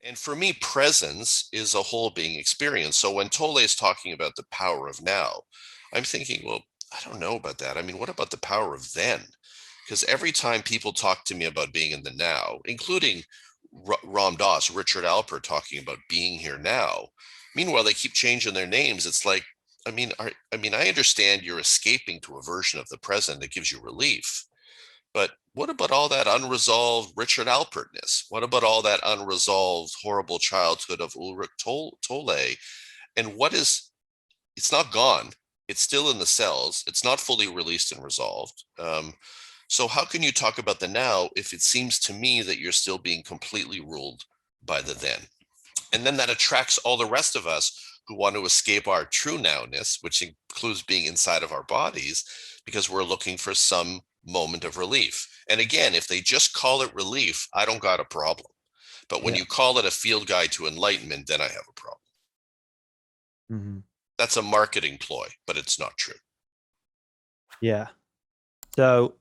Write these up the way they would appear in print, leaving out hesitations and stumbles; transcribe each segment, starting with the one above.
And for me, presence is a whole being experience. So when Tolle is talking about the power of now, I'm thinking, well, I don't know about that. I mean, what about the power of then? Because every time people talk to me about being in the now, including Ram Dass, Richard Alpert talking about being here now, meanwhile, they keep changing their names. It's like, I understand you're escaping to a version of the present that gives you relief. But what about all that unresolved Richard Alpertness? What about all that unresolved horrible childhood of Ulrich Tolle? And it's not gone. It's still in the cells. It's not fully released and resolved. So how can you talk about the now if it seems to me that you're still being completely ruled by the then? And then that attracts all the rest of us who want to escape our true nowness, which includes being inside of our bodies, because we're looking for some moment of relief. And again, if they just call it relief, I don't got a problem. But when Yeah. you call it a field guide to enlightenment, then I have a problem. Hmm. That's a marketing ploy, but it's not true. Yeah. So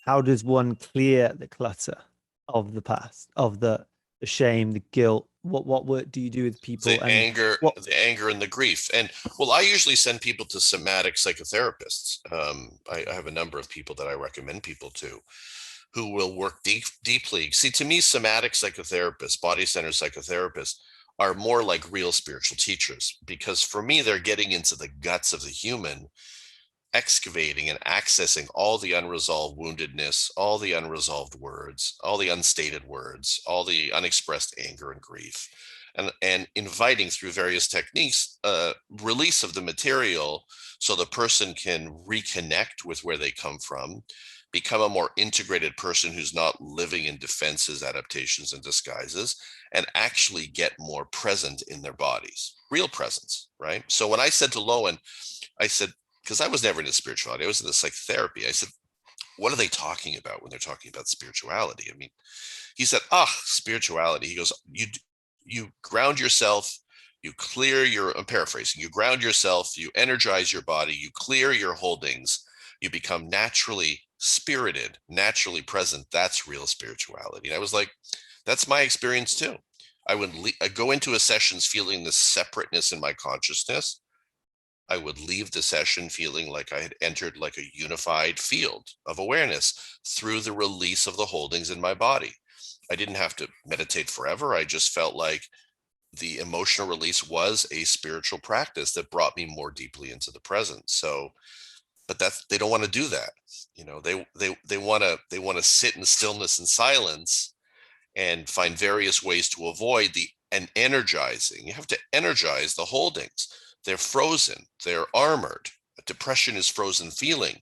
how does one clear the clutter of the past, of the shame, the guilt? What work do you do with people, the and anger what? the anger and the grief. And well, I usually send people to somatic psychotherapists. I have a number of people that I recommend people to who will work deeply. See, to me, somatic psychotherapists, body-centered psychotherapists, are more like real spiritual teachers, because for me, they're getting into the guts of the human, excavating and accessing all the unresolved woundedness, all the unresolved words, all the unstated words, all the unexpressed anger and grief, and inviting through various techniques release of the material so the person can reconnect with where they come from, become a more integrated person who's not living in defenses, adaptations, and disguises, and actually get more present in their bodies, real presence, right? So when I said to Lowen, I said, because I was never into spirituality, I was into psychotherapy. I said, what are they talking about when they're talking about spirituality? I mean, he said, spirituality. He goes, you ground yourself, you clear your, I'm paraphrasing, you ground yourself, you energize your body, you clear your holdings, you become naturally spirited, naturally present. That's real spirituality. And I was like, that's my experience too. I'd go into a sessions feeling this separateness in my consciousness. I would leave the session feeling like I had entered like a unified field of awareness through the release of the holdings in my body. I didn't have to meditate forever. I just felt like the emotional release was a spiritual practice that brought me more deeply into the present. So, but they don't want to do that. You know, they want to sit in stillness and silence and find various ways to avoid the and energizing. You have to energize the holdings. They're frozen, they're armored. Depression is frozen feeling.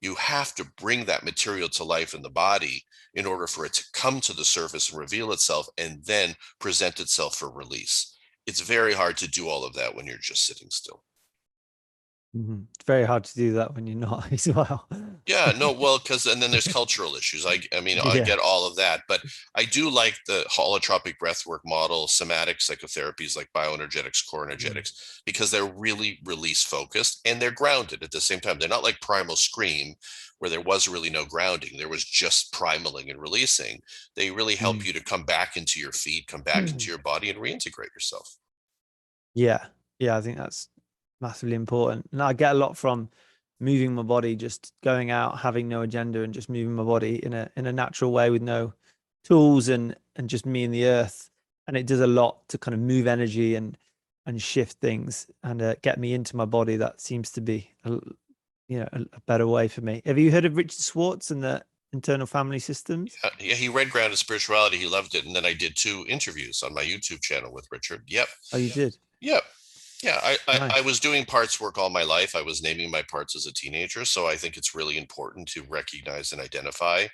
You have to bring that material to life in the body in order for it to come to the surface and reveal itself and then present itself for release. It's very hard to do all of that when you're just sitting still. It's very hard to do that when you're not as well. Yeah, no, well, because and then there's cultural issues. I mean, I Yeah. get all of that, but I do like the holotropic breathwork model, somatic psychotherapies like bioenergetics, core Mm. energetics, because they're really release focused and they're grounded at the same time. They're not like primal scream, where there was really no grounding. There was just primaling and releasing. They really help Mm. you to come back into your feet, come back into your body, and reintegrate yourself. Yeah. Yeah, I think that's massively important. And I get a lot from moving my body, just going out, having no agenda and just moving my body in a natural way with no tools and just me and the earth. And it does a lot to kind of move energy and shift things and get me into my body. That seems to be a better way for me. Have you heard of Richard Schwartz and the internal family systems? Yeah, he read Grounded Spirituality. He loved it. And then I did 2 interviews on my YouTube channel with Richard. Yep. Oh, you did? Yep. Yeah, I Nice. was doing parts work all my life. I was naming my parts as a teenager. So I think it's really important to recognize and identify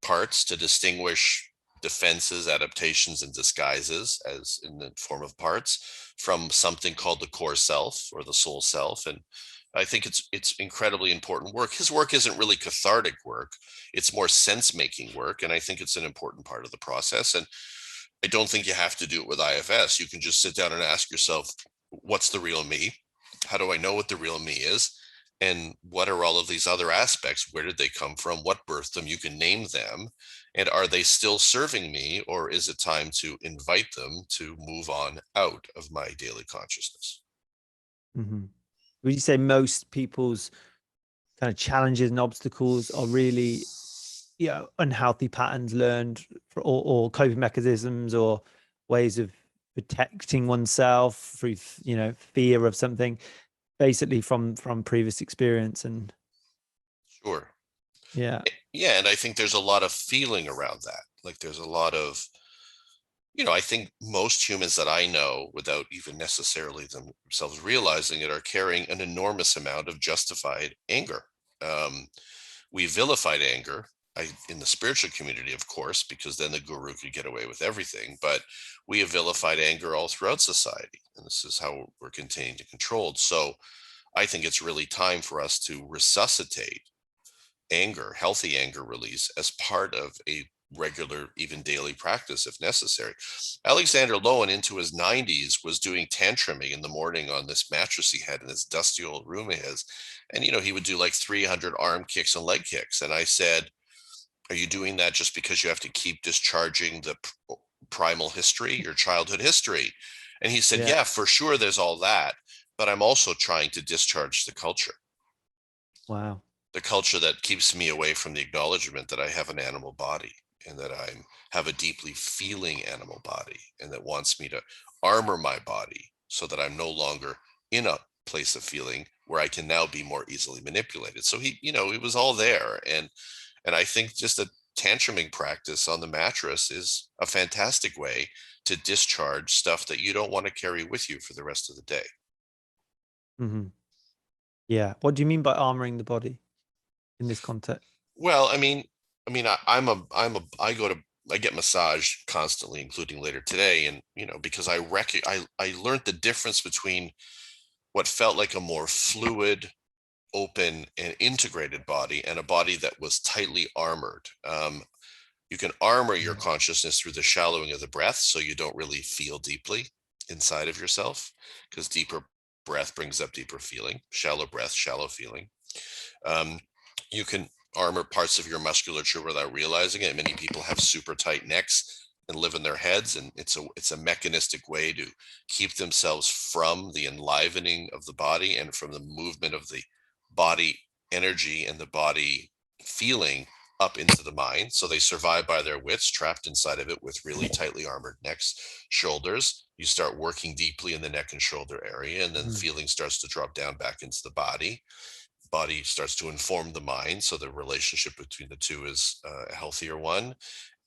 parts to distinguish defenses, adaptations, and disguises as in the form of parts from something called the core self or the soul self. And I think it's incredibly important work. His work isn't really cathartic work. It's more sense making work. And I think it's an important part of the process. And I don't think you have to do it with IFS. You can just sit down and ask yourself, what's the real me? How do I know what the real me is? And what are all of these other aspects? Where did they come from? What birthed them? You can name them. And are they still serving me, or is it time to invite them to move on out of my daily consciousness? Hmm. Would you say most people's kind of challenges and obstacles are really, unhealthy patterns learned or coping mechanisms or ways of protecting oneself through, fear of something, basically from previous experience? And Sure. yeah, Yeah, and I think there's a lot of feeling around that. Like there's a lot of, I think most humans that I know, without even necessarily themselves realizing it, are carrying an enormous amount of justified anger. Um, we vilified anger in the spiritual community, of course, because then the guru could get away with everything. But we have vilified anger all throughout society, and this is how we're contained and controlled. So I think it's really time for us to resuscitate anger, healthy anger release, as part of a regular, even daily practice if necessary. Alexander Lowen, into his 90s, was doing tantruming in the morning on this mattress he had in this dusty old room of his. And, he would do like 300 arm kicks and leg kicks. And I said, are you doing that just because you have to keep discharging the primal history, your childhood history? And he said, yeah, yeah, for sure, there's all that. But I'm also trying to discharge wow. the culture that keeps me away from the acknowledgement that I have an animal body, and that I have a deeply feeling animal body, and that wants me to armor my body so that I'm no longer in a place of feeling where I can now be more easily manipulated. So it was all there. And I think just a tantruming practice on the mattress is a fantastic way to discharge stuff that you don't want to carry with you for the rest of the day. Hmm. Yeah. What do you mean by armoring the body in this context? Well, I go to, I get massage constantly, including later today. And, because I learned the difference between what felt like a more fluid, open and integrated body, and a body that was tightly armored. You can armor your Mm. consciousness through the shallowing of the breath, so you don't really feel deeply inside of yourself, because deeper breath brings up deeper feeling. Shallow breath, shallow feeling. Um, you can armor parts of your musculature without realizing it. Many people have super tight necks and live in their heads, and it's a mechanistic way to keep themselves from the enlivening of the body and from the movement of the body energy and the body feeling up into the mind. So they survive by their wits, trapped inside of it with really tightly armored necks, shoulders. You start working deeply in the neck and shoulder area, and then Mhm. feeling starts to drop down back into the body starts to inform the mind, so the relationship between the two is a healthier one.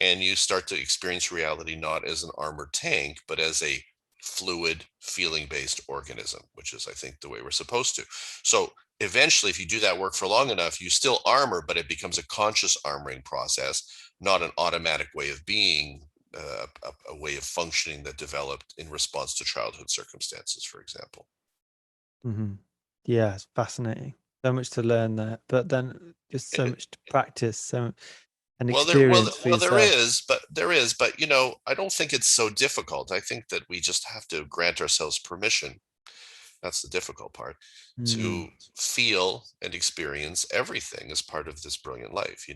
And you start to experience reality not as an armored tank, but as a fluid feeling based organism, which is, I think, the way we're supposed to. So eventually, if you do that work for long enough, you still armor, but it becomes a conscious armoring process, not an automatic way of being, a way of functioning that developed in response to childhood circumstances, for example. Mhm. Yeah, it's fascinating. So much to learn there, but then just so much to practice, and experience for There yourself. is, but I don't think it's so difficult. I think that we just have to grant ourselves permission. That's the difficult part, Mm. to feel and experience everything as part of this brilliant life.